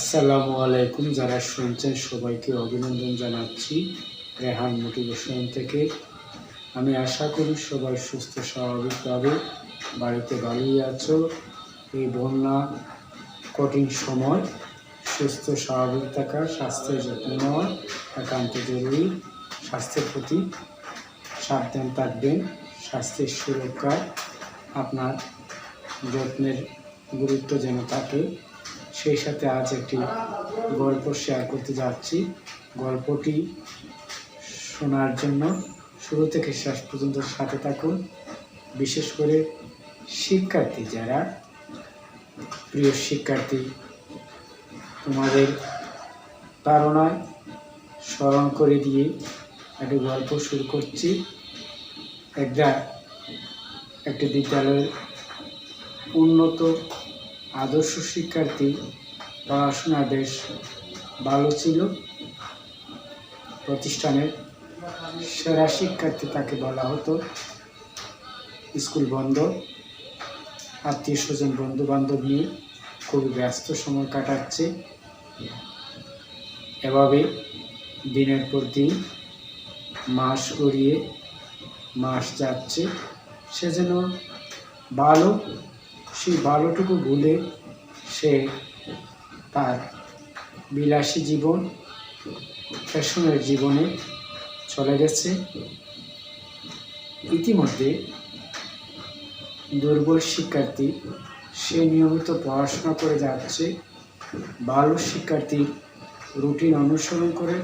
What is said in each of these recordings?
আসসালামু আলাইকুম। যারা শুনছেন সবাইকে অভিনন্দন জানাচ্ছি রেহান মোটিভেশন থেকে। আমি আশা করি সবাই সুস্থ স্বাভাবিকভাবে বাড়িতে ভালোই আছো। এই বন্যা কঠিন সময় সুস্থ স্বাভাবিক থাকা, স্বাস্থ্যের যত্ন নেওয়া একান্ত জরুরি। স্বাস্থ্যের প্রতি সাবধান থাকবেন। স্বাস্থ্যের সুরক্ষায় আপনার যত্নের গুরুত্ব যেন থাকে। সেই সাথে আজ একটি গল্প শেয়ার করতে যাচ্ছি। গল্পটি শোনার জন্য শুরু থেকে শেষ পর্যন্ত সাথে থাকুন। বিশেষ করে শিক্ষার্থী যারা, প্রিয় শিক্ষার্থী, তোমাদের ধারণায় স্মরণ করে দিয়ে একটি গল্প শুরু করছি। একটি বিদ্যালয়ের উন্নত আদর্শ শিক্ষার্থী, পড়াশোনা বেশ ভালো ছিল। প্রতিষ্ঠানের সেরা শিক্ষার্থী তাকে বলা হতো। স্কুল বন্ধ, আত্মীয় স্বজন বন্ধু বান্ধব নিয়ে খুবই ব্যস্ত সময় কাটাচ্ছে। এভাবে দিনের পর দিন মাস গড়িয়ে মাস যাচ্ছে। সে যেন সেই ভালোটুকু ভুলে সে তার বিলাসী জীবন, ফ্যাশনের জীবনে চলে গেছে। ইতিমধ্যে দুর্বল শিক্ষার্থী সে নিয়মিত পড়াশোনা করে যাচ্ছে। ভালো শিক্ষার্থী রুটিন অনুসরণ করে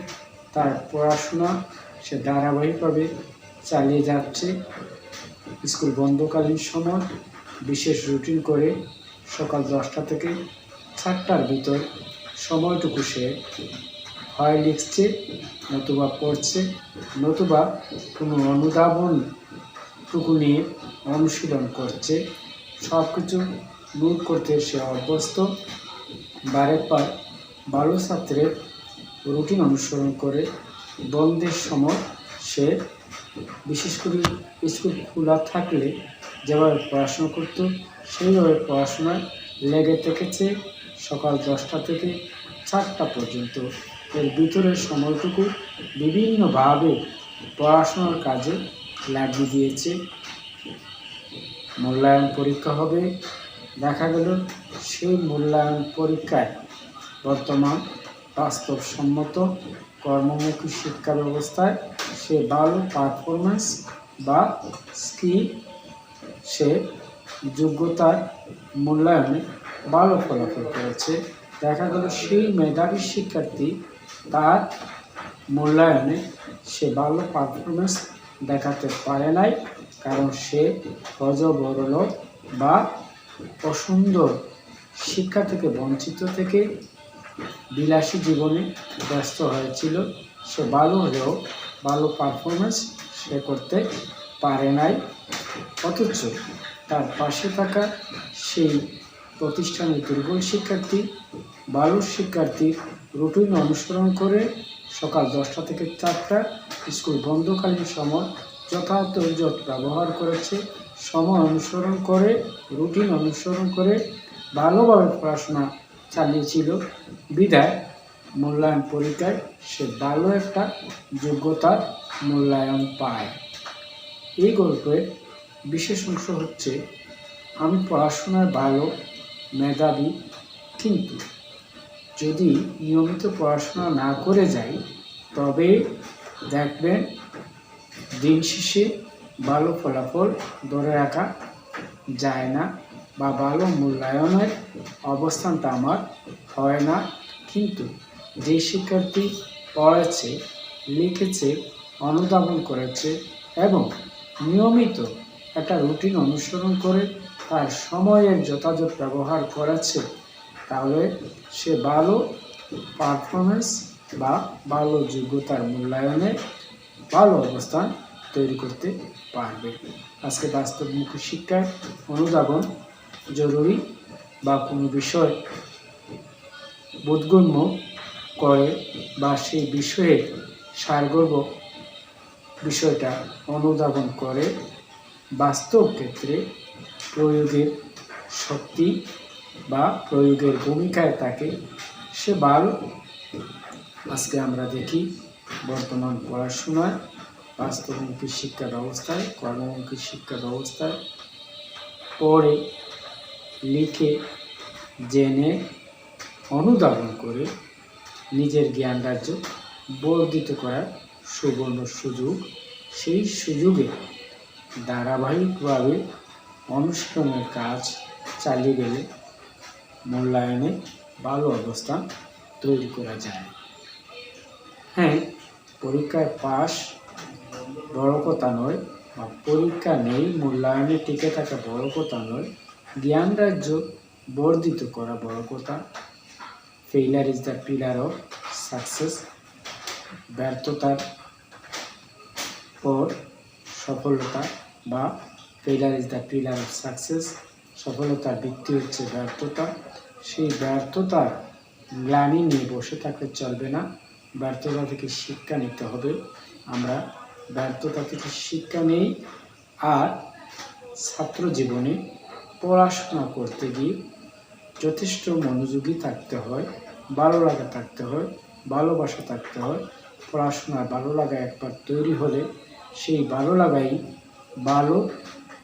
তার পড়াশোনা সে ধারাবাহিকভাবে চালিয়ে যাচ্ছে। স্কুল বন্ধকালীন সময় বিশেষ রুটিন করে সকাল 10টা থেকে 4টার ভিতর সময়টুকু সে হয় লিখছে, নতুবা পড়ছে, নতুবা কোনো অনুধাবনটুকু নিয়ে অনুশীলন করছে। সব কিছু নোট করতে সে অভ্যস্ত। বারের পর ভালো ছাত্রের রুটিন অনুসরণ করে বন্ধের সময় সে, বিশেষ করে স্কুল খোলা থাকলে যেভাবে পড়াশোনা করত সেইভাবে পড়াশোনায় লেগে থেকেছে। সকাল 10টা থেকে 4টা পর্যন্ত এর ভিতরের সময়টুকু বিভিন্নভাবে পড়াশোনার কাজে লাগিয়ে দিয়েছে। মূল্যায়ন পরীক্ষা হবে। দেখা গেল সেই মূল্যায়ন পরীক্ষায় বর্তমান বাস্তবসম্মত কর্মমুখী শিক্ষা ব্যবস্থায় সে ভালো পারফরমেন্স বা স্কিল, সে যোগ্যতার মূল্যায়নে ভালো ফলাফল করেছে। দেখা গেল সেই মেধাবী শিক্ষার্থী তার মূল্যায়নে সে ভালো পারফরমেন্স দেখাতে পারে নাই, কারণ সে অজবরল বা অসুন্দর শিক্ষা থেকে বঞ্চিত থেকে বিলাসী জীবনে ব্যস্ত হয়েছিল। সে ভালো হলেও ভালো পারফরমেন্স সে করতে পারে নাই। অথচ তার পাশে থাকা সেই প্রতিষ্ঠানের দুর্বল শিক্ষার্থী ভালো শিক্ষার্থীর রুটিন অনুসরণ করে সকাল 10টা থেকে 4টা স্কুল বন্ধকালীন সময় যথাযথ ব্যবহার করেছে। সময় অনুসরণ করে, রুটিন অনুসরণ করে ভালোভাবে পড়াশোনা চালিয়েছিল। বিদায় মূল্যায়ন পরীক্ষায় সে ভালো একটা যোগ্যতার মূল্যায়ন পায়। এই গল্পের বিশেষ অংশ হচ্ছে, আমি পড়াশোনায় ভালো, মেধাবী, কিন্তু যদি নিয়মিত পড়াশোনা না করে যাই তবে দেখবেন দিন শেষে ভালো ফলাফল ধরে রাখা যায় না বা ভালো মূল্যায়নের অবস্থানটা আমার হয় না। কিন্তু যে শিক্ষার্থী পড়েছে, লিখেছে, অনুধাবন করেছে এবং নিয়মিত একটা রুটিন অনুসরণ করে তার সময়ের যথাযথ ব্যবহার করেছে, তাহলে সে ভালো পারফরমেন্স বা ভালো যোগ্যতার মূল্যায়নে ভালো অবস্থান তৈরি করতে পারবে। আজকে বাস্তবমুখী শিক্ষায় অনুধাবন জরুরি, বা কোনো বিষয় বোধগম্য করে বা সেই বিষয়ে সারগর্ভ বিষয়টা অনুধাবন করে বাস্তব ক্ষেত্রে প্রয়োগের শক্তি বা প্রয়োগের ভূমিকায় তাকে সে ভালো। আজকে আমরা দেখি বর্তমান পড়াশোনায়, বাস্তবমুখী শিক্ষা ব্যবস্থায়, কর্মমুখী শিক্ষা ব্যবস্থায় পড়ে লিখে জেনে অনুধাবন করে নিজের জ্ঞান রাজ্য বর্ধিত করার সুবর্ণ সুযোগ। সেই সুযোগে ধারাবাহিকভাবে অনুশীলনের কাজ চালিয়ে গেলে মূল্যায়নে ভালো অবস্থান তৈরি করা যায়। হ্যাঁ, পরীক্ষায় পাস বড় কথা নয়, বা পরীক্ষা নেই মূল্যায়নে টিকে থাকা বড় কথা নয়, জ্ঞান রাজ্য বর্ধিত করা বড় কথা। Failure is the pillar of success. ব্যর্থতার পর সফলতা, বা failure is the pillar of success. সফলতার ভিত্তি হচ্ছে ব্যর্থতা। সেই ব্যর্থতার গ্লানি নিয়ে বসে থাকলে চলবে না, ব্যর্থতা থেকে শিক্ষা নিতে হবে। আমরা ব্যর্থতা থেকে শিক্ষা নেই। আর ছাত্র জীবনে পড়াশোনা করতে গিয়ে যথেষ্ট মনোযোগী থাকতে হয়, ভালো লাগা থাকতে হয়, ভালোবাসা থাকতে হয়। পড়াশোনার ভালো লাগা একবার তৈরি হলে সেই ভালো লাগাই ভালো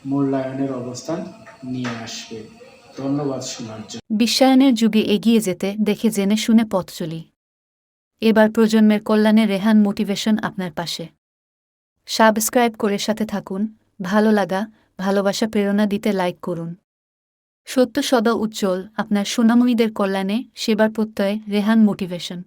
মূল্যায়নের অবস্থান নিয়ে আসবে। ধন্যবাদ শোনার জন্য। বিশ্বায়নের যুগে এগিয়ে যেতে দেখে জেনে শুনে পথ চলি। এবার প্রজন্মের কল্যাণে রেহান মোটিভেশন আপনার পাশে। সাবস্ক্রাইব করে সাথে থাকুন। ভালো লাগা, ভালোবাসা প্রেরণা দিতে লাইক করুন। সত্য সদা উজ্জ্বল, আপনার সোনামণিদের কল্যাণে সেবার প্রত্যয়ে রেহান মোটিভেশন।